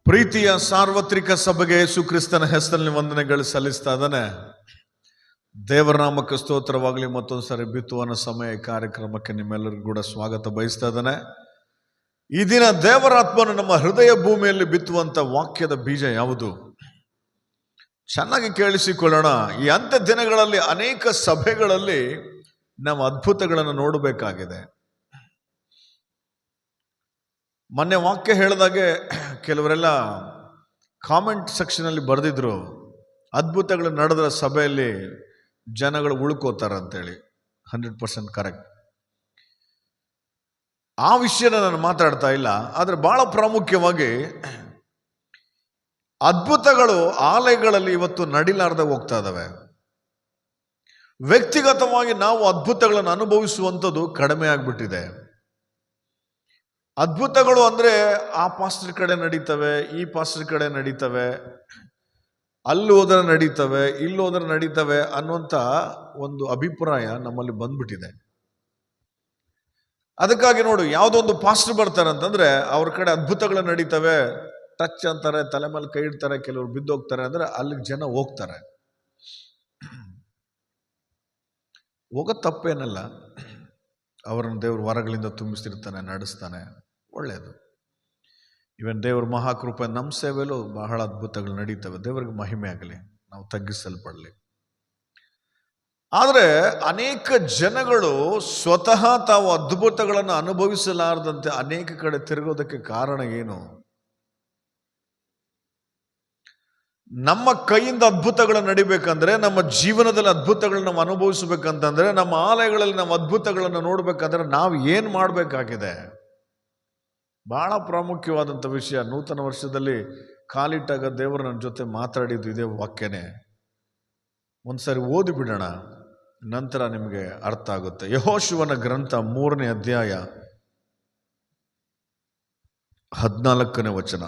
ಪ್ರೀತಿಯ ಸಾರ್ವತ್ರಿಕ ಸಭೆಗೆ ಯೇಸು ಕ್ರಿಸ್ತನ ಹೆಸರಲ್ಲಿ ವಂದನೆಗಳು ಸಲ್ಲಿಸ್ತಾ ಇದ್ದಾನೆ. ದೇವರ ನಾಮಕ್ಕೆ ಸ್ತೋತ್ರವಾಗಲಿ. ಮತ್ತೊಂದು ಸಾರಿ ಬಿತ್ತುವನ ಸಮಯ ಕಾರ್ಯಕ್ರಮಕ್ಕೆ ನಿಮ್ಮೆಲ್ಲರಿಗೂ ಕೂಡ ಸ್ವಾಗತ ಬಯಸ್ತಾ ಇದ್ದಾನೆ. ಈ ದಿನ ದೇವರ ಆತ್ಮನು ನಮ್ಮ ಹೃದಯ ಭೂಮಿಯಲ್ಲಿ ಬಿತ್ತುವಂತ ವಾಕ್ಯದ ಬೀಜ ಯಾವುದು? ಚೆನ್ನಾಗಿ ಕೇಳಿಸಿಕೊಳ್ಳೋಣ. ಈ ಅಂತ್ಯ ದಿನಗಳಲ್ಲಿ ಅನೇಕ ಸಭೆಗಳಲ್ಲಿ ನಾವು ಅದ್ಭುತಗಳನ್ನು ನೋಡಬೇಕಾಗಿದೆ. ಮೊನ್ನೆ ವಾಕ್ಯ ಹೇಳಿದಾಗೆ ಕೆಲವರೆಲ್ಲ ಕಾಮೆಂಟ್ ಸೆಕ್ಷನ್ ಅಲ್ಲಿ ಬರೆದಿದ್ರು, ಅದ್ಭುತಗಳು ನಡೆದ ಸಭೆಯಲ್ಲಿ ಜನಗಳು ಉಳ್ಕೋತಾರಂತೇಳಿ. 100% ಕರೆಕ್ಟ್. ಆ ವಿಷಯನ ನಾನು ಮಾತಾಡ್ತಾ ಇಲ್ಲ. ಆದರೆ ಬಹಳ ಪ್ರಾಮುಖ್ಯವಾಗಿ ಅದ್ಭುತಗಳು ಆಲಯಗಳಲ್ಲಿ ಇವತ್ತು ನಡಿಲಾರ್ದೆ ಹೋಗ್ತಾ ಇದ್ದಾವೆ. ವ್ಯಕ್ತಿಗತವಾಗಿ ನಾವು ಅದ್ಭುತಗಳನ್ನು ಅನುಭವಿಸುವಂಥದ್ದು ಕಡಿಮೆ ಆಗ್ಬಿಟ್ಟಿದೆ. ಅದ್ಭುತಗಳು ಅಂದ್ರೆ ಆ ಪಾಸ್ಟರ್ ಕಡೆ ನಡೀತವೆ, ಈ ಪಾಸ್ಟರ್ ಕಡೆ ನಡೀತವೆ, ಅಲ್ಲಿ ಹೋದ್ರೆ ನಡೀತವೆ, ಇಲ್ಲಿ ಹೋದ್ರೆ ನಡೀತವೆ ಅನ್ನುವಂಥ ಒಂದು ಅಭಿಪ್ರಾಯ ನಮ್ಮಲ್ಲಿ ಬಂದ್ಬಿಟ್ಟಿದೆ. ಅದಕ್ಕಾಗಿ ನೋಡು, ಯಾವುದೋ ಒಂದು ಪಾಸ್ಟರ್ ಬರ್ತಾರೆ ಅಂತಂದ್ರೆ ಅವ್ರ ಕಡೆ ಅದ್ಭುತಗಳು ನಡೀತವೆ, ಟಚ್ ಅಂತಾರೆ, ತಲೆ ಮೇಲೆ ಕೈ ಇಡ್ತಾರೆ, ಕೆಲವರು ಬಿದ್ದೋಗ್ತಾರೆ ಅಂದ್ರೆ ಅಲ್ಲಿಗೆ ಜನ ಹೋಗ್ತಾರೆ. ಹೋಗೋದು ತಪ್ಪೇನಲ್ಲ, ಅವರನ್ನು ದೇವ್ರ ವರಗಳಿಂದ ತುಂಬಿಸಿರ್ತಾನೆ, ನಡೆಸ್ತಾನೆ, ಒಳ್ಳೆಯದು. ಇವನ್ ದೇವ್ರ ಮಹಾಕೃಪೆ ನಮ್ಮ ಸೇವೆಯಲ್ಲೂ ಬಹಳ ಅದ್ಭುತಗಳು ನಡೀತವೆ. ದೇವರಿಗೆ ಮಹಿಮೆ ಆಗಲಿ, ನಾವು ತಗ್ಗಿಸಲ್ಪಡಲಿ. ಆದರೆ ಅನೇಕ ಜನಗಳು ಸ್ವತಃ ತಾವು ಅದ್ಭುತಗಳನ್ನು ಅನುಭವಿಸಲಾರದಂತೆ ಅನೇಕ ಕಡೆ ತಿರುಗೋದಕ್ಕೆ ಕಾರಣ ಏನು? ನಮ್ಮ ಕೈಯಿಂದ ಅದ್ಭುತಗಳು ನಡಿಬೇಕಂದ್ರೆ, ನಮ್ಮ ಜೀವನದಲ್ಲಿ ಅದ್ಭುತಗಳನ್ನ ನಾವು ಅನುಭವಿಸಬೇಕಂತಂದ್ರೆ, ನಮ್ಮ ಆಲಯಗಳಲ್ಲಿ ನಾವು ಅದ್ಭುತಗಳನ್ನು ನೋಡ್ಬೇಕಂದ್ರೆ ನಾವು ಏನು ಮಾಡಬೇಕಾಗಿದೆ? ಬಹಳ ಪ್ರಾಮುಖ್ಯವಾದಂಥ ವಿಷಯ. ನೂತನ ವರ್ಷದಲ್ಲಿ ಕಾಲಿಟ್ಟಾಗ ದೇವರು ನನ್ನ ಜೊತೆ ಮಾತಾಡಿದ್ದು ಇದೇ ವಾಕ್ಯನೇ. ಒಂದ್ಸರಿ ಓದಿ ಬಿಡೋಣ, ನಂತರ ನಿಮಗೆ ಅರ್ಥ ಆಗುತ್ತೆ. ಯೆಹೋಶುವನ ಗ್ರಂಥ 3ನೇ ಅಧ್ಯಾಯ 14ನೇ ವಚನ.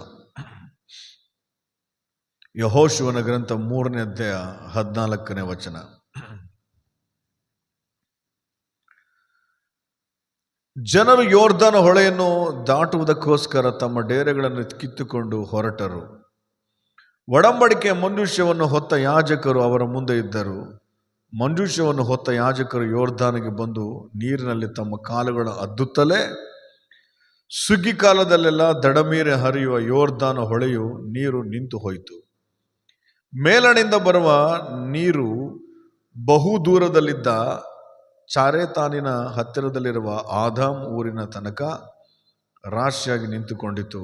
ಯೆಹೋಶುವನ ಗ್ರಂಥ 3ನೇ ಅಧ್ಯಾಯ 14ನೇ ವಚನ. ಜನರು ಯೋರ್ದಾನ ಹೊಳೆಯನ್ನು ದಾಟುವುದಕ್ಕೋಸ್ಕರ ತಮ್ಮ ಡೇರೆಗಳನ್ನು ಕಿತ್ತುಕೊಂಡು ಹೊರಟರು. ಒಡಂಬಡಿಕೆಯ ಮಂಜೂಷವನ್ನು ಹೊತ್ತ ಯಾಜಕರು ಅವರ ಮುಂದೆ ಇದ್ದರು. ಮಂಜೂಷವನ್ನು ಹೊತ್ತ ಯಾಜಕರು ಯೋರ್ದಾನಿಗೆ ಬಂದು ನೀರಿನಲ್ಲಿ ತಮ್ಮ ಕಾಲುಗಳ ಅದ್ದುತ್ತಲೇ ಸುಗ್ಗಿ ಕಾಲದಲ್ಲೆಲ್ಲ ದಡಮೀರೆ ಹರಿಯುವ ಯೋರ್ದಾನ ಹೊಳೆಯು ನೀರು ನಿಂತು ಹೋಯಿತು. ಮೇಲಣಿಂದ ಬರುವ ನೀರು ಬಹು ದೂರದಲ್ಲಿದ್ದ ಚಾರೆತಾನಿನ ಹತ್ತಿರದಲ್ಲಿರುವ ಆದಾಮ್ ಊರಿನ ತನಕ ರಾಶಿಯಾಗಿ ನಿಂತುಕೊಂಡಿತು.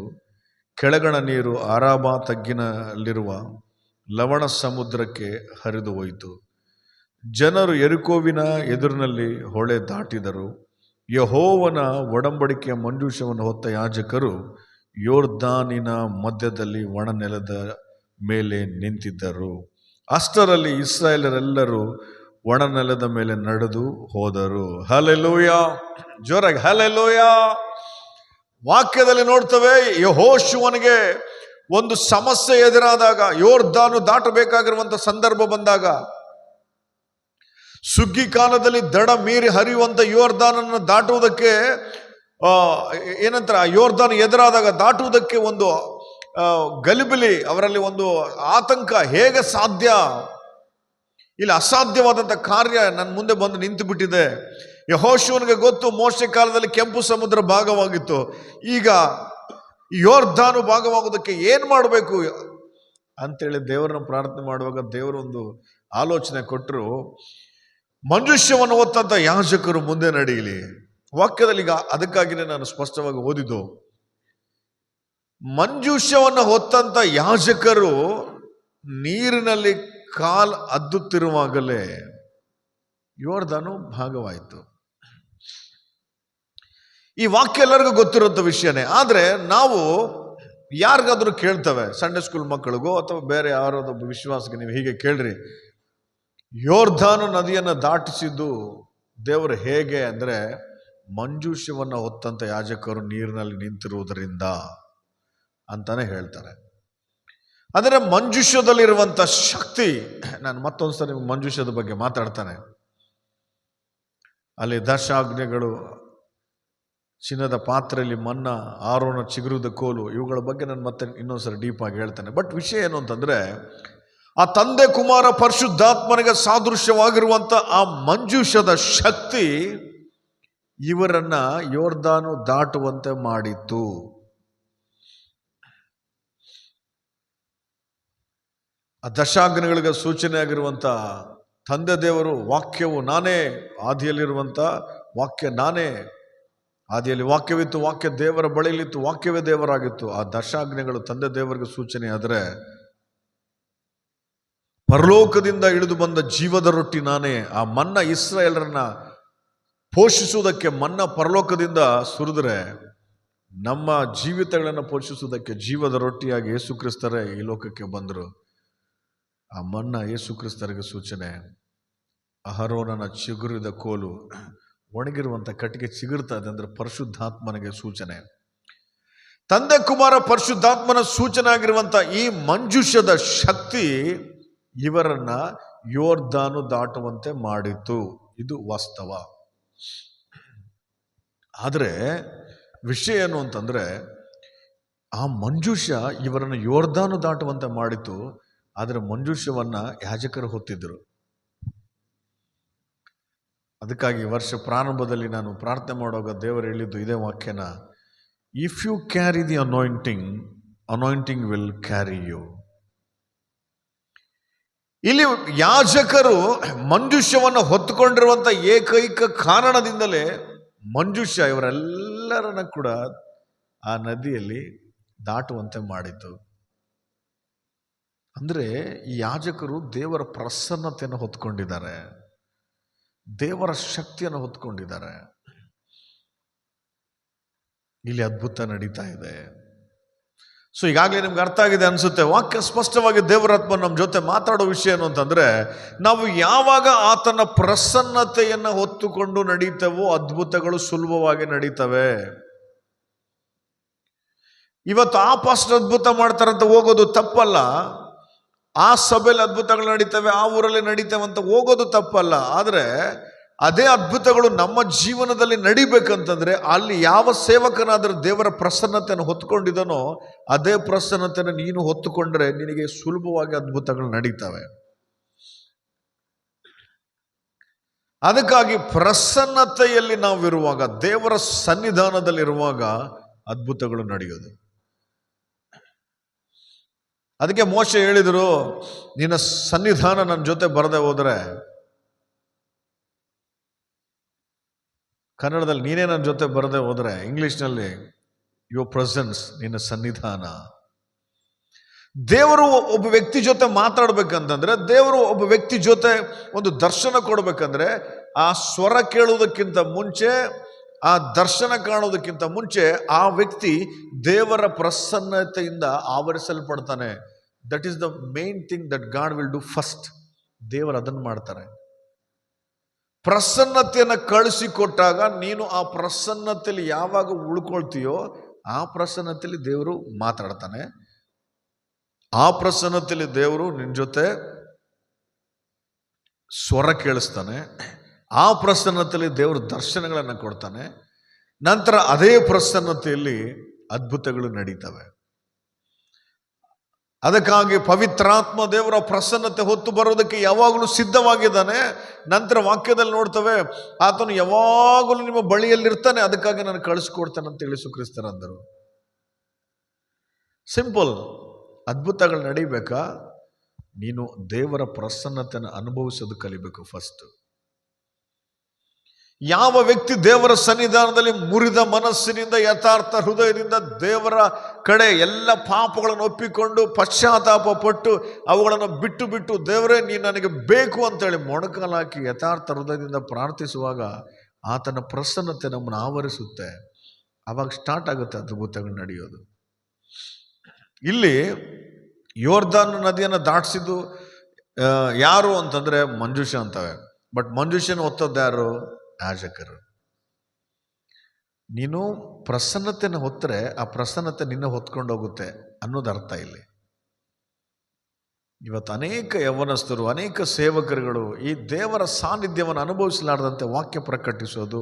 ಕೆಳಗಣ ನೀರು ಆರಾಬಾ ತಗ್ಗಿನಲ್ಲಿರುವ ಲವಣ ಸಮುದ್ರಕ್ಕೆ ಹರಿದು ಹೋಯಿತು. ಜನರು ಯೆರಿಕೋವಿನ ಎದುರಿನಲ್ಲಿ ಹೊಳೆ ದಾಟಿದರು. ಯೆಹೋವನ ಒಡಂಬಡಿಕೆಯ ಮಂಜೂಷವನ್ನು ಹೊತ್ತ ಯಾಜಕರು ಯೋರ್ದಾನಿನ ಮಧ್ಯದಲ್ಲಿ ಒಣ ನೆಲದ ಮೇಲೆ ನಿಂತಿದ್ದರು. ಅಷ್ಟರಲ್ಲಿ ಇಸ್ರಾಯೇಲರೆಲ್ಲರೂ ಒಣ ನೆಲದ ಮೇಲೆ ನಡೆದು ಹೋದರು. ಹಲ್ಲೆಲೂಯಾ! ಜೋರಾಗಿ ಹಲ್ಲೆಲೂಯಾ! ವಾಕ್ಯದಲ್ಲಿ ನೋಡ್ತವೆ, ಯೆಹೋಶುವನಿಗೆ ಒಂದು ಸಮಸ್ಯೆ ಎದುರಾದಾಗ, ಯೋರ್ದಾನು ದಾಟಬೇಕಾಗಿರುವಂತ ಸಂದರ್ಭ ಬಂದಾಗ, ಸುಗ್ಗಿ ಕಾಲದಲ್ಲಿ ದಡ ಮೀರಿ ಹರಿಯುವಂತ ಯೋರ್ದಾನನ್ನು ದಾಟುವುದಕ್ಕೆ ಏನಂತಾರೆ, ಯೋರ್ದಾನ್ ಎದುರಾದಾಗ ದಾಟುವುದಕ್ಕೆ ಒಂದು ಗಲಿಬಿಲಿ, ಅವರಲ್ಲಿ ಒಂದು ಆತಂಕ. ಹೇಗೆ ಸಾಧ್ಯ? ಇಲ್ಲಿ ಅಸಾಧ್ಯವಾದಂಥ ಕಾರ್ಯ ನನ್ನ ಮುಂದೆ ಬಂದು ನಿಂತು ಬಿಟ್ಟಿದೆ. ಯೆಹೋಶುವನಿಗೆ ಗೊತ್ತು, ಮೋಶೆ ಕಾಲದಲ್ಲಿ ಕೆಂಪು ಸಮುದ್ರ ಭಾಗವಾಗಿತ್ತು, ಈಗ ಯೋರ್ದಾನು ಭಾಗವಾಗೋದಕ್ಕೆ ಏನು ಮಾಡಬೇಕು ಅಂತೇಳಿ ದೇವರನ್ನ ಪ್ರಾರ್ಥನೆ ಮಾಡುವಾಗ ದೇವರು ಒಂದು ಆಲೋಚನೆ ಕೊಟ್ಟರು. ಮಂಜೂಷವನ್ನು ಹೊತ್ತಂತ ಯಾಜಕರು ಮುಂದೆ ನಡೆಯಲಿ. ವಾಕ್ಯದಲ್ಲಿ ಈಗ ಅದಕ್ಕಾಗಿಯೇ ನಾನು ಸ್ಪಷ್ಟವಾಗಿ ಓದಿದ್ದು, ಮಂಜೂಷವನ್ನು ಹೊತ್ತಂತ ಯಾಜಕರು ನೀರಿನಲ್ಲಿ ಕಾಲ್ ಅದ್ದುತ್ತಿರುವಾಗಲೇ ಯೋರ್ದಾನು ಭಾಗವಾಯಿತು. ಈ ವಾಕ್ಯ ಎಲ್ಲರಿಗೂ ಗೊತ್ತಿರುವಂಥ ವಿಷಯನೇ. ಆದರೆ ನಾವು ಯಾರಿಗಾದ್ರೂ ಕೇಳ್ತೇವೆ, ಸಂಡೇ ಸ್ಕೂಲ್ ಮಕ್ಕಳಿಗೋ ಅಥವಾ ಬೇರೆ ಯಾರೊಬ್ಬ ವಿಶ್ವಾಸಕ್ಕೆ ನೀವು ಹೀಗೆ ಕೇಳ್ರಿ, ಯೋರ್ದಾನು ನದಿಯನ್ನು ದಾಟಿಸಿದ್ದು ದೇವರು ಹೇಗೆ ಅಂದ್ರೆ, ಮಂಜೂಷವನ್ನು ಹೊತ್ತಂತ ಯಾಜಕರು ನೀರಿನಲ್ಲಿ ನಿಂತಿರುವುದರಿಂದ ಅಂತಾನೆ ಹೇಳ್ತಾರೆ. ಅಂದರೆ ಮಂಜೂಷದಲ್ಲಿರುವಂಥ ಶಕ್ತಿ. ನಾನು ಮತ್ತೊಂದ್ಸರಿ ಮಂಜೂಷದ ಬಗ್ಗೆ ಮಾತಾಡ್ತಾನೆ. ಅಲ್ಲಿ ದಶಾಜ್ಞೆಗಳು, ಚಿನ್ನದ ಪಾತ್ರೆಯಲ್ಲಿ ಮನ್ನ, ಆರೋನ ಚಿಗುರಿದ ಕೋಲು, ಇವುಗಳ ಬಗ್ಗೆ ನಾನು ಮತ್ತೆ ಇನ್ನೊಂದ್ಸರಿ ಡೀಪ್ ಆಗಿ ಹೇಳ್ತೇನೆ. ಬಟ್ ವಿಷಯ ಏನು ಅಂತಂದ್ರೆ, ಆ ತಂದೆ ಕುಮಾರ ಪರಿಶುದ್ಧಾತ್ಮನಿಗೆ ಸಾದೃಶ್ಯವಾಗಿರುವಂತ ಆ ಮಂಜೂಷದ ಶಕ್ತಿ ಇವರನ್ನ ಯೋರ್ದಾನು ದಾಟುವಂತೆ ಮಾಡಿತ್ತು. ಆ ದಶಾಗ್ನಿಗಳಿಗೆ ಸೂಚನೆ ಆಗಿರುವಂತ ತಂದೆ ದೇವರು, ವಾಕ್ಯವು ನಾನೇ, ಆದಿಯಲ್ಲಿರುವಂತ ವಾಕ್ಯ ನಾನೇ, ಆದಿಯಲ್ಲಿ ವಾಕ್ಯವಿತ್ತು, ವಾಕ್ಯ ದೇವರ ಬಳಿಯಲ್ಲಿತ್ತು, ವಾಕ್ಯವೇ ದೇವರಾಗಿತ್ತು. ಆ ದಶಾಗ್ನಿಗಳು ತಂದೆ ದೇವರಿಗೆ ಸೂಚನೆ ಆದರೆ, ಪರಲೋಕದಿಂದ ಇಳಿದು ಬಂದ ಜೀವದ ರೊಟ್ಟಿ ನಾನೇ. ಆ ಮನ್ನ ಇಸ್ರಾಯೇಲರನ್ನ ಪೋಷಿಸುವುದಕ್ಕೆ ಮನ್ನ ಪರಲೋಕದಿಂದ ಸುರಿದ್ರೆ, ನಮ್ಮ ಜೀವಿತಗಳನ್ನು ಪೋಷಿಸುವುದಕ್ಕೆ ಜೀವದ ರೊಟ್ಟಿಯಾಗಿ ಯೇಸು ಕ್ರಿಸ್ತರೇ ಈ ಲೋಕಕ್ಕೆ ಬಂದರು. ಆ ಮನ್ನ ಯೇಸು ಕ್ರಿಸ್ತರಿಗೆ ಸೂಚನೆ. ಅಹರೋನನ ಚಿಗುರಿದ ಕೋಲು, ಒಣಗಿರುವಂಥ ಕಟ್ಟಿಗೆ ಚಿಗುರ್ತಾ ಇದೆ ಅಂದರೆ ಪರಿಶುದ್ಧಾತ್ಮನಿಗೆ ಸೂಚನೆ. ತಂದೆ ಕುಮಾರ ಪರಿಶುದ್ಧಾತ್ಮನ ಸೂಚನೆ ಆಗಿರುವಂಥ ಈ ಮಂಜುಷದ ಶಕ್ತಿ ಇವರನ್ನ ಯೋರ್ದಾನು ದಾಟುವಂತೆ ಮಾಡಿತು. ಇದು ವಾಸ್ತವ. ಆದರೆ ವಿಷಯ ಏನು ಅಂತಂದ್ರೆ, ಆ ಮಂಜೂಷ ಇವರನ್ನು ಯೋರ್ದಾನು ದಾಟುವಂತೆ ಮಾಡಿತು. ಆದರೆ ಮಂಜೂಷವನ್ನ ಯಾಜಕರು ಹೊತ್ತಿದ್ರು. ಅದಕ್ಕಾಗಿ ವರ್ಷ ಪ್ರಾರಂಭದಲ್ಲಿ ನಾನು ಪ್ರಾರ್ಥನೆ ಮಾಡುವಾಗ ದೇವರು ಹೇಳಿದ್ದು ಇದೇ ವಾಕ್ಯನ, if you carry the anointing will carry you. ಇಲ್ಲಿ ಯಾಜಕರು ಮಂಜೂಷವನ್ನು ಹೊತ್ತುಕೊಂಡಿರುವಂಥ ಏಕೈಕ ಕಾರಣದಿಂದಲೇ ಮಂಜೂಷ ಇವರೆಲ್ಲರನ್ನ ಕೂಡ ಆ ನದಿಯಲ್ಲಿ ದಾಟುವಂತೆ ಮಾಡಿತು. ಅಂದರೆ ಈ ಯಾಜಕರು ದೇವರ ಪ್ರಸನ್ನತೆಯನ್ನು ಹೊತ್ಕೊಂಡಿದ್ದಾರೆ, ದೇವರ ಶಕ್ತಿಯನ್ನು ಹೊತ್ಕೊಂಡಿದ್ದಾರೆ. ಇಲ್ಲಿ ಅದ್ಭುತ ನಡೀತಾ ಇದೆ. ಸೊ ಈಗಾಗಲೇ ನಿಮ್ಗೆ ಅರ್ಥ ಆಗಿದೆ ಅನ್ಸುತ್ತೆ. ವಾಕ್ಯ ಸ್ಪಷ್ಟವಾಗಿ ದೇವರಾತ್ಮ ನಮ್ಮ ಜೊತೆ ಮಾತಾಡೋ ವಿಷಯ ಏನು ಅಂತಂದ್ರೆ, ನಾವು ಯಾವಾಗ ಆತನ ಪ್ರಸನ್ನತೆಯನ್ನು ಹೊತ್ತುಕೊಂಡು ನಡೀತೇವೋ ಅದ್ಭುತಗಳು ಸುಲಭವಾಗಿ ನಡೀತವೆ. ಇವತ್ತು ಆ ಪಾಸ್ಟರ್ ಅದ್ಭುತ ಮಾಡ್ತಾರಂತ ಹೋಗೋದು ತಪ್ಪಲ್ಲ, ಆ ಸಭೆಯಲ್ಲಿ ಅದ್ಭುತಗಳು ನಡೀತವೆ, ಆ ಊರಲ್ಲಿ ನಡೀತವೆ ಅಂತ ಹೋಗೋದು ತಪ್ಪಲ್ಲ. ಆದರೆ ಅದೇ ಅದ್ಭುತಗಳು ನಮ್ಮ ಜೀವನದಲ್ಲಿ ನಡಿಬೇಕಂತಂದ್ರೆ ಅಲ್ಲಿ ಯಾವ ಸೇವಕನಾದರೂ ದೇವರ ಪ್ರಸನ್ನತೆಯನ್ನು ಹೊತ್ತುಕೊಂಡಿದ್ದಾನೋ ಅದೇ ಪ್ರಸನ್ನತೆಯನ್ನು ನೀನು ಹೊತ್ತುಕೊಂಡ್ರೆ ನಿನಗೆ ಸುಲಭವಾಗಿ ಅದ್ಭುತಗಳು ನಡೀತವೆ. ಅದಕ್ಕಾಗಿ ಪ್ರಸನ್ನತೆಯಲ್ಲಿ ನಾವಿರುವಾಗ, ದೇವರ ಸನ್ನಿಧಾನದಲ್ಲಿರುವಾಗ ಅದ್ಭುತಗಳು ನಡೆಯೋದು. ಅದಕ್ಕೆ ಮೋಶೆ ಹೇಳಿದರು, ನಿನ್ನ ಸನ್ನಿಧಾನ ನನ್ನ ಜೊತೆ ಬರದೆ ಹೋದರೆ, ಕನ್ನಡದಲ್ಲಿ ನೀನೇ ನನ್ನ ಜೊತೆ ಬರದೆ ಹೋದರೆ, ಇಂಗ್ಲಿಷ್ನಲ್ಲಿ ಯುವರ್ ಪ್ರೆಸೆನ್ಸ್, ನಿನ್ನ ಸನ್ನಿಧಾನ. ದೇವರು ಒಬ್ಬ ವ್ಯಕ್ತಿ ಜೊತೆ ಮಾತಾಡ್ಬೇಕಂತಂದ್ರೆ, ದೇವರು ಒಬ್ಬ ವ್ಯಕ್ತಿ ಜೊತೆ ಒಂದು ದರ್ಶನ ಕೊಡ್ಬೇಕಂದ್ರೆ, ಆ ಸ್ವರ ಕೇಳುವುದಕ್ಕಿಂತ ಮುಂಚೆ, ಆ ದರ್ಶನ ಕಾಣೋದಕ್ಕಿಂತ ಮುಂಚೆ ಆ ವ್ಯಕ್ತಿ ದೇವರ ಪ್ರಸನ್ನತೆಯಿಂದ ಆವರಿಸಲ್ಪಡ್ತಾನೆ. That is the main thing that God will do first. ದೇವರು ಅದನ್ನು ಮಾಡ್ತಾರೆ. ಪ್ರಸನ್ನತೆಯನ್ನು ಕಳಿಸಿಕೊಟ್ಟಾಗ ನೀನು ಆ ಪ್ರಸನ್ನತೆಯಲ್ಲಿ ಯಾವಾಗ ಉಳ್ಕೊಳ್ತೀಯೋ ಆ ಪ್ರಸನ್ನತೆಯಲ್ಲಿ ದೇವರು ಮಾತಾಡ್ತಾನೆ. ಆ ಪ್ರಸನ್ನತೆಯಲ್ಲಿ ದೇವರು ನಿನ್ನ ಜೊತೆ ಸ್ವರ ಕೇಳಿಸ್ತಾನೆ. ಆ ಪ್ರಸನ್ನತೆಯಲ್ಲಿ ದೇವರು ದರ್ಶನಗಳನ್ನು ಕೊಡ್ತಾನೆ. ನಂತರ ಅದೇ ಪ್ರಸನ್ನತೆಯಲ್ಲಿ ಅದ್ಭುತಗಳು ನಡೀತವೆ. ಅದಕ್ಕಾಗಿ ಪವಿತ್ರಾತ್ಮ ದೇವರ ಪ್ರಸನ್ನತೆ ಹೊತ್ತು ಬರೋದಕ್ಕೆ ಯಾವಾಗಲೂ ಸಿದ್ಧವಾಗಿದ್ದಾನೆ. ನಂತರ ವಾಕ್ಯದಲ್ಲಿ ನೋಡ್ತವೆ, ಆತನು ಯಾವಾಗಲೂ ನಿಮ್ಮ ಬಳಿಯಲ್ಲಿರ್ತಾನೆ, ಅದಕ್ಕಾಗಿ ನಾನು ಕಳಿಸ್ಕೊಡ್ತಾನೆ ಅಂತ ಯೇಸು ಕ್ರಿಸ್ತರಂದರು. ಸಿಂಪಲ್. ಅದ್ಭುತಗಳು ನಡೀಬೇಕಾ, ನೀನು ದೇವರ ಪ್ರಸನ್ನತೆಯನ್ನು ಅನುಭವಿಸೋದು ಕಲಿಬೇಕು ಫಸ್ಟ್. ಯಾವ ವ್ಯಕ್ತಿ ದೇವರ ಸನ್ನಿಧಾನದಲ್ಲಿ ಮುರಿದ ಮನಸ್ಸಿನಿಂದ, ಯಥಾರ್ಥ ಹೃದಯದಿಂದ ದೇವರ ಕಡೆ ಎಲ್ಲ ಪಾಪಗಳನ್ನು ಒಪ್ಪಿಕೊಂಡು ಪಶ್ಚಾತ್ತಾಪ ಪಟ್ಟು ಅವುಗಳನ್ನು ಬಿಟ್ಟು ಬಿಟ್ಟು ದೇವರೇ ನೀನು ನನಗೆ ಬೇಕು ಅಂತೇಳಿ ಮೊಣಕಾಲಾಕಿ ಯಥಾರ್ಥ ಹೃದಯದಿಂದ ಪ್ರಾರ್ಥಿಸುವಾಗ ಆತನ ಪ್ರಸನ್ನತೆ ನಮ್ಮನ್ನು ಆವರಿಸುತ್ತೆ. ಆವಾಗ ಸ್ಟಾರ್ಟ್ ಆಗುತ್ತೆ ಅದ್ಭುತಗಳು ನಡೆಯೋದು. ಇಲ್ಲಿ ಯೋರ್ದಾನ್ ನದಿಯನ್ನು ದಾಟಿಸಿದ್ದು ಯಾರು ಅಂತಂದ್ರೆ ಮಂಜೂಷ ಅಂತವೆ. ಬಟ್ ಮಂಜೂಷನ ಹೊತ್ತದ್ದು ಯಾರು? ಯಾಜಕರು. ನೀನು ಪ್ರಸನ್ನತೆನ ಹೊತ್ತರೆ ಆ ಪ್ರಸನ್ನತೆ ನಿನ್ನ ಹೊತ್ಕೊಂಡು ಹೋಗುತ್ತೆ ಅನ್ನೋದು ಅರ್ಥ ಇಲ್ಲಿ. ಇವತ್ತು ಅನೇಕ ಯೌವನಸ್ಥರು, ಅನೇಕ ಸೇವಕರುಗಳು ಈ ದೇವರ ಸಾನ್ನಿಧ್ಯವನ್ನು ಅನುಭವಿಸಲಾರದಂತೆ ವಾಕ್ಯ ಪ್ರಕಟಿಸೋದು,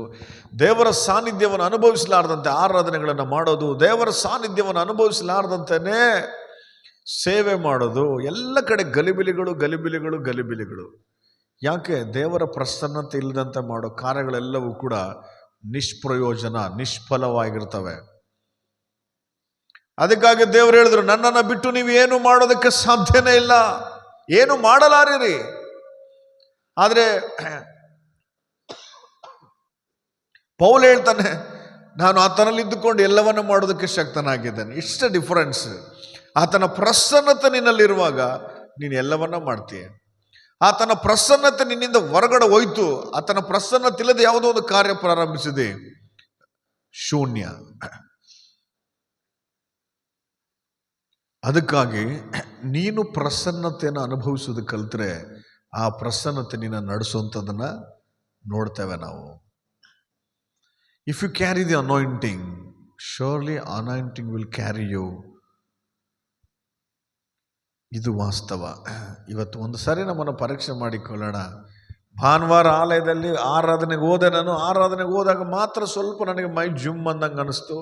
ದೇವರ ಸಾನ್ನಿಧ್ಯವನ್ನು ಅನುಭವಿಸಲಾರದಂತೆ ಆರಾಧನೆಗಳನ್ನು ಮಾಡೋದು, ದೇವರ ಸಾನ್ನಿಧ್ಯವನ್ನು ಅನುಭವಿಸಲಾರದಂತೆಯೇ ಸೇವೆ ಮಾಡೋದು, ಎಲ್ಲ ಕಡೆ ಗಲಿಬಿಲಿಗಳು. ಯಾಕೆ? ದೇವರ ಪ್ರಸನ್ನತೆ ಇಲ್ಲದಂತೆ ಮಾಡೋ ಕಾರ್ಯಗಳೆಲ್ಲವೂ ಕೂಡ ನಿಷ್ಪ್ರಯೋಜನ, ನಿಷ್ಫಲವಾಗಿರ್ತವೆ. ಅದಕ್ಕಾಗಿ ದೇವರು ಹೇಳಿದ್ರು, ನನ್ನನ್ನು ಬಿಟ್ಟು ನೀವು ಏನು ಮಾಡೋದಕ್ಕೆ ಸಾಧ್ಯನೇ ಇಲ್ಲ, ಏನು ಮಾಡಲಾರಿರಿ. ಆದರೆ ಪೌಲ್ ಹೇಳ್ತಾನೆ, ನಾನು ಆತನಲ್ಲಿ ಇದ್ದುಕೊಂಡು ಎಲ್ಲವನ್ನ ಮಾಡೋದಕ್ಕೆ ಶಕ್ತನಾಗಿದ್ದೇನೆ. ಇಷ್ಟ ಡಿಫರೆನ್ಸ್. ಆತನ ಪ್ರಸನ್ನತೆ ನಿನ್ನಲ್ಲಿರುವಾಗ ನೀನು ಎಲ್ಲವನ್ನ ಮಾಡ್ತೀಯ. ಆತನ ಪ್ರಸನ್ನತೆ ನಿನ್ನಿಂದ ಹೊರಗಡೆ ಹೋಯ್ತು, ಆತನ ಪ್ರಸನ್ನತೆ ಇಲ್ಲದೆ ಯಾವುದೋ ಒಂದು ಕಾರ್ಯ ಪ್ರಾರಂಭಿಸಿದೆ, ಶೂನ್ಯ. ಅದಕ್ಕಾಗಿ ನೀನು ಪ್ರಸನ್ನತೆಯನ್ನು ಅನುಭವಿಸೋದು ಕಲ್ತ್ರೆ ಆ ಪ್ರಸನ್ನತೆ ನಿನ್ನ ನಡೆಸುವಂಥದ್ದನ್ನು ನೋಡ್ತೇವೆ ನಾವು. If you carry the anointing, surely anointing will carry you. ಇದು ವಾಸ್ತವ. ಇವತ್ತು ಒಂದು ಸಾರಿ ನಮ್ಮನ್ನು ಪರೀಕ್ಷೆ ಮಾಡಿಕೊಳ್ಳೋಣ. ಭಾನುವಾರ ಆಲಯದಲ್ಲಿ ಆರಾಧನೆಗೆ ಹೋದೆ. ನಾನು ಆರಾಧನೆಗೆ ಹೋದಾಗ ಮಾತ್ರ ಸ್ವಲ್ಪ ನನಗೆ ಮೈ ಜುಮ್ ಅಂದಂಗೆ ಅನಿಸ್ತು.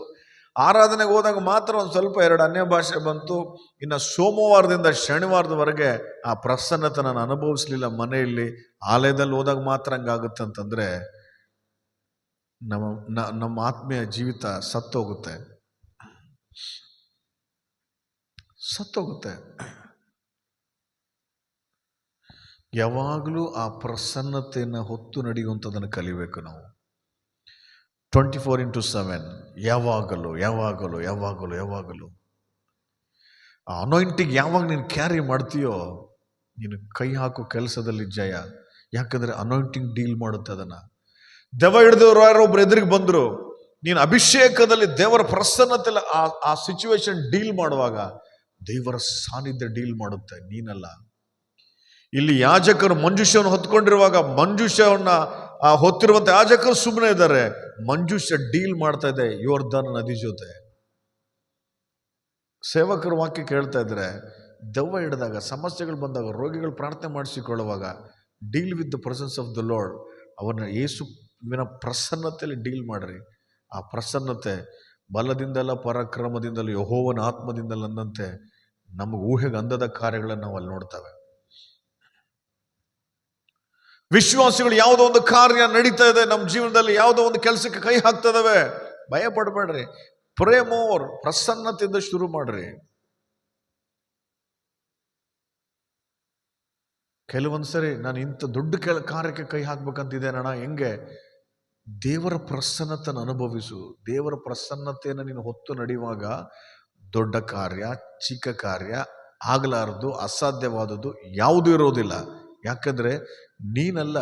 ಆರಾಧನೆಗೆ ಹೋದಾಗ ಮಾತ್ರ ಒಂದು ಸ್ವಲ್ಪ 2 ಅನ್ಯ ಭಾಷೆ ಬಂತು. ಇನ್ನು ಸೋಮವಾರದಿಂದ ಶನಿವಾರದವರೆಗೆ ಆ ಪ್ರಸನ್ನತೆ ನಾನು ಅನುಭವಿಸ್ಲಿಲ್ಲ. ಮನೆಯಲ್ಲಿ, ಆಲಯದಲ್ಲಿ ಹೋದಾಗ ಮಾತ್ರ ಹಂಗಾಗುತ್ತೆ ಅಂತಂದರೆ ನಮ್ಮ ಆತ್ಮೀಯ ಜೀವಿತ ಸತ್ತೋಗುತ್ತೆ. ಯಾವಾಗಲೂ ಆ ಪ್ರಸನ್ನತೆಯನ್ನು ಹೊತ್ತು ನಡೆಯುವಂಥದ್ದನ್ನು ಕಲಿಬೇಕು ನಾವು. 24x7 ಯಾವಾಗಲೂ ಆ ಅನಾಯಿಂಟಿಂಗ್ ಯಾವಾಗ ನೀನು ಕ್ಯಾರಿ ಮಾಡ್ತೀಯೋ ನೀನು ಕೈ ಹಾಕೋ ಕೆಲಸದಲ್ಲಿ ಜಯ. ಯಾಕಂದರೆ ಅನಾಯಿಂಟಿಂಗ್ ಡೀಲ್ ಮಾಡುತ್ತೆ ಅದನ್ನು. ದೆವ್ವ ಹಿಡಿದವರು ಯಾರೊಬ್ರು ಎದುರಿಗೆ ಬಂದರು, ನೀನು ಅಭಿಷೇಕದಲ್ಲಿ ದೇವರ ಪ್ರಸನ್ನತೆಲ್ಲ ಆ ಸಿಚುವೇಶನ್ ಡೀಲ್ ಮಾಡುವಾಗ ದೇವರ ಸಾನ್ನಿಧ್ಯ ಡೀಲ್ ಮಾಡುತ್ತೆ, ನೀನಲ್ಲ. ಇಲ್ಲಿ ಯಾಜಕರು ಮಂಜುಷವನ್ನು ಹೊತ್ಕೊಂಡಿರುವಾಗ ಮಂಜುಷವನ್ನ ಹೊತ್ತಿರುವಂತ ಯಾಜಕರು ಸುಮ್ಮನೆ ಇದ್ದಾರೆ. ಮಂಜುಷ ಡೀಲ್ ಮಾಡ್ತಾ ಇದೆ ಯೋರ್ದಾನ್ ನದಿ ಜೊತೆ. ಸೇವಕರು ವಾಕ್ಯ ಕೇಳ್ತಾ ಇದ್ರೆ, ದೆವ್ವ ಹಿಡಿದಾಗ, ಸಮಸ್ಯೆಗಳು ಬಂದಾಗ, ರೋಗಿಗಳು ಪ್ರಾರ್ಥನೆ ಮಾಡಿಸಿಕೊಳ್ಳುವಾಗ deal with the presence of the lord. ಅವನ್ನ ಯೇಸುವಿನ ಪ್ರಸನ್ನತೆಯಲ್ಲಿ ಡೀಲ್ ಮಾಡ್ರಿ. ಆ ಪ್ರಸನ್ನತೆ ಬಲದಿಂದಲ್ಲ, ಪರಾಕ್ರಮದಿಂದಲೂ, ಯೆಹೋವನ ಆತ್ಮದಿಂದಲೂ ಅಂದಂತೆ ನಮಗೆ ಊಹೆಗೆ ಅಂದದ ಕಾರ್ಯಗಳನ್ನು ನಾವು ಅಲ್ಲಿ ನೋಡ್ತೇವೆ. ವಿಶ್ವಾಸಿಗಳು ಯಾವುದೋ ಒಂದು ಕಾರ್ಯ ನಡೀತಾ ಇದೆ ನಮ್ಮ ಜೀವನದಲ್ಲಿ, ಯಾವುದೋ ಒಂದು ಕೆಲಸಕ್ಕೆ ಕೈ ಹಾಕ್ತಾ ಇದಾವೆ, ಭಯ ಪಡಬೇಡ್ರಿ. ಪ್ರೇ ಮೋರ್, ಪ್ರಸನ್ನತೆಯಿಂದ ಶುರು ಮಾಡ್ರಿ. ಕೆಲವೊಂದ್ಸರಿ ನಾನು ಇಂಥ ದೊಡ್ಡ ಕಾರ್ಯಕ್ಕೆ ಕೈ ಹಾಕ್ಬೇಕಂತಿದ್ದೇನಣ್ಣ, ಹೆಂಗೆ? ದೇವರ ಪ್ರಸನ್ನತೆಯನ್ನು ಅನುಭವಿಸು. ದೇವರ ಪ್ರಸನ್ನತೆಯನ್ನು ನೀನು ಹೊತ್ತು ನಡೆಯುವಾಗ ದೊಡ್ಡ ಕಾರ್ಯ, ಚಿಕ್ಕ ಕಾರ್ಯ, ಆಗಲಾರದು, ಅಸಾಧ್ಯವಾದದ್ದು ಯಾವುದೂ ಇರೋದಿಲ್ಲ. ಯಾಕಂದ್ರೆ ನೀನಲ್ಲ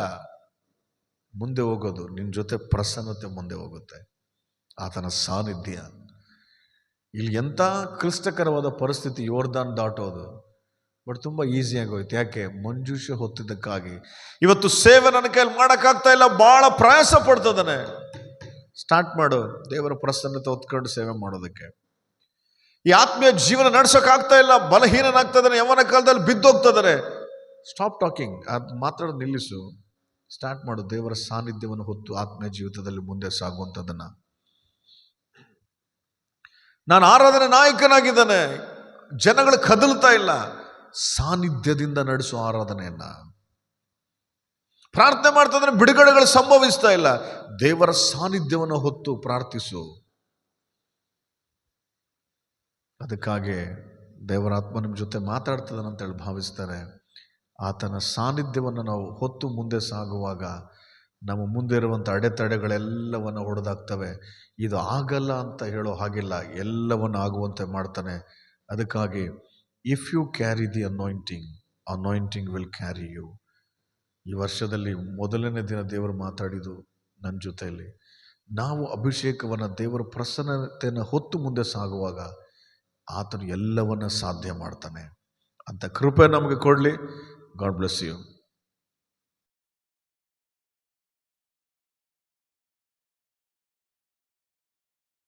ಮುಂದೆ ಹೋಗೋದು, ನಿನ್ನ ಜೊತೆ ಪ್ರಸನ್ನತೆ ಮುಂದೆ ಹೋಗುತ್ತೆ, ಆತನ ಸಾನ್ನಿಧ್ಯ. ಇಲ್ಲಿ ಎಂಥ ಕ್ಲಿಷ್ಟಕರವಾದ ಪರಿಸ್ಥಿತಿ ಯೋರ್ದಾನ್ ದಾಟೋದು, ಬಟ್ ತುಂಬ ಈಸಿಯಾಗಿ ಹೋಯ್ತು. ಯಾಕೆ? ಮಂಜೂಷ ಹೊತ್ತಿದ್ದಕ್ಕಾಗಿ. ಇವತ್ತು ಸೇವೆ ನನ್ನ ಕೈಯಲ್ಲಿ ಮಾಡೋಕ್ಕಾಗ್ತಾ ಇಲ್ಲ, ಭಾಳ ಪ್ರಯಾಸ ಪಡ್ತದಾನೆ. ಸ್ಟಾರ್ಟ್ ಮಾಡು ದೇವರ ಪ್ರಸನ್ನತೆ ಹೊತ್ಕೊಂಡು ಸೇವೆ ಮಾಡೋದಕ್ಕೆ. ಈ ಆತ್ಮೀಯ ಜೀವನ ನಡ್ಸೋಕ್ಕಾಗ್ತಾ ಇಲ್ಲ, ಬಲಹೀನನಾಗ್ತಾ ಇದ್ದಾನೆ, ಯವನ ಕಾಲದಲ್ಲಿ ಬಿದ್ದೋಗ್ತದಾನೆ. ಸ್ಟಾಪ್ ಟಾಕಿಂಗ್, ಅದು ಮಾತಾಡೋದು ನಿಲ್ಲಿಸು. ಸ್ಟಾರ್ಟ್ ಮಾಡು ದೇವರ ಸಾನ್ನಿಧ್ಯವನ್ನು ಹೊತ್ತು ಆತ್ಮೀಯ ಜೀವಿತದಲ್ಲಿ ಮುಂದೆ ಸಾಗುವಂಥದ್ದನ್ನು. ನಾನು ಆರಾಧನೆ ನಾಯಕನಾಗಿದ್ದಾನೆ, ಜನಗಳು ಕದಲ್ತಾ ಇಲ್ಲ. ಸಾನ್ನಿಧ್ಯದಿಂದ ನಡೆಸೋ ಆರಾಧನೆಯನ್ನ. ಪ್ರಾರ್ಥನೆ ಮಾಡ್ತಾ ಇದ್ರೆ ಬಿಡುಗಡೆಗಳು ಸಂಭವಿಸ್ತಾ ಇಲ್ಲ, ದೇವರ ಸಾನ್ನಿಧ್ಯವನ್ನು ಹೊತ್ತು ಪ್ರಾರ್ಥಿಸು. ಅದಕ್ಕಾಗಿ ದೇವರ ಆತ್ಮ ನಿಮ್ಮ ಜೊತೆ ಮಾತಾಡ್ತದನಂತೇಳಿ ಭಾವಿಸ್ತಾರೆ. ಆತನ ಸಾನ್ನಿಧ್ಯವನ್ನು ನಾವು ಹೊತ್ತು ಮುಂದೆ ಸಾಗುವಾಗ ನಮ್ಮ ಮುಂದೆ ಇರುವಂಥ ಅಡೆತಡೆಗಳೆಲ್ಲವನ್ನು ಹೊಡೆದಾಗ್ತವೆ. ಇದು ಆಗಲ್ಲ ಅಂತ ಹೇಳೋ ಹಾಗಿಲ್ಲ, ಎಲ್ಲವನ್ನು ಆಗುವಂತೆ ಮಾಡ್ತಾನೆ. ಅದಕ್ಕಾಗಿ if you carry the anointing will carry you. ಈ ವರ್ಷದಲ್ಲಿ ಮೊದಲನೇ ದಿನ ದೇವರು ಮಾತಾಡಿದ್ದು ನನ್ನ ಜೊತೆಯಲ್ಲಿ, ನಾವು ಅಭಿಷೇಕವನ್ನು, ದೇವರ ಪ್ರಸನ್ನತೆಯನ್ನು ಹೊತ್ತು ಮುಂದೆ ಸಾಗುವಾಗ ಆತನು ಎಲ್ಲವನ್ನ ಸಾಧ್ಯ ಮಾಡ್ತಾನೆ ಅಂತ ಕೃಪೆ ನಮಗೆ ಕೊಡಲಿ. God bless you.